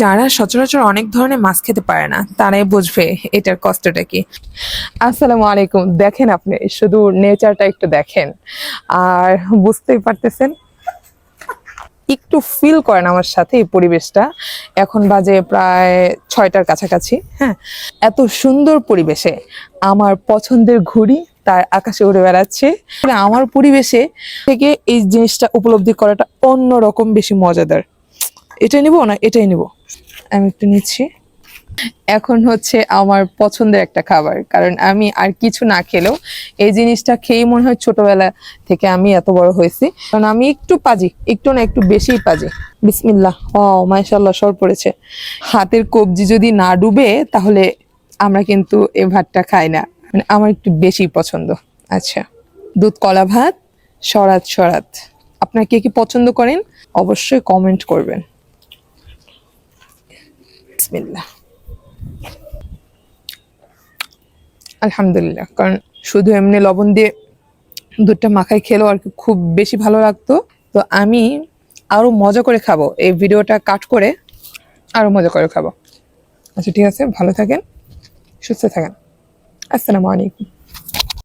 যারা সচরাচর অনেক ধরনের মাছ খেতে পারে না তারাই বুঝবে এটার কষ্টটা কি। আসসালামু আলাইকুম। দেখেন, আপনি শুধু নেচারটা একটু দেখেন আর বুঝতেই পারতেছেন, একটু ফিল করেন আমার সাথে এই পরিবেশটা। এখন বাজে প্রায় 6টার কাছাকাছি। হ্যাঁ, এত সুন্দর পরিবেশে আমার পছন্দের ঘুড়ি তার আকাশে উড়ে বেড়াচ্ছে। আমার পরিবেশে থেকে এই জিনিসটা উপলব্ধি করাটা অন্যরকম বেশি মজাদার। এটাই নিব না এটাই নিব, আমি একটু নিচ্ছি। এখন হচ্ছে আমার পছন্দের একটা খাবার, কারণ আমি আর কিছু না খেলেও এই জিনিসটা খেয়েই মনে হয় ছোটবেলা থেকে আমি এত বড় হয়েছি। কারণ আমি একটু পাজি, একটু না একটু বেশিই পাজি। বিসমিল্লাহ। ও মাশাআল্লাহ, সর পড়েছে। হাতের কবজি যদি না ডুবে তাহলে আমরা কিন্তু এই ভাতটা খাই না। মানে আমার একটু বেশি পছন্দ। আচ্ছা, দুধ কলা ভাত, সরাত সরাত। আপনার কে কি পছন্দ করেন অবশ্যই কমেন্ট করবেন। বিসমিল্লাহ। আলহামদুলিল্লাহ, কারণ শুধু এমনি লবণ দিয়ে দুধটা মাখায় খেলেও আর কি খুব বেশি ভালো লাগতো। তো আমি আরো মজা করে খাবো, এই ভিডিওটা কাট করে আরো মজা করে খাবো। আচ্ছা ঠিক আছে, ভালো থাকেন, সুস্থ থাকেন। আসসালামু আলাইকুম।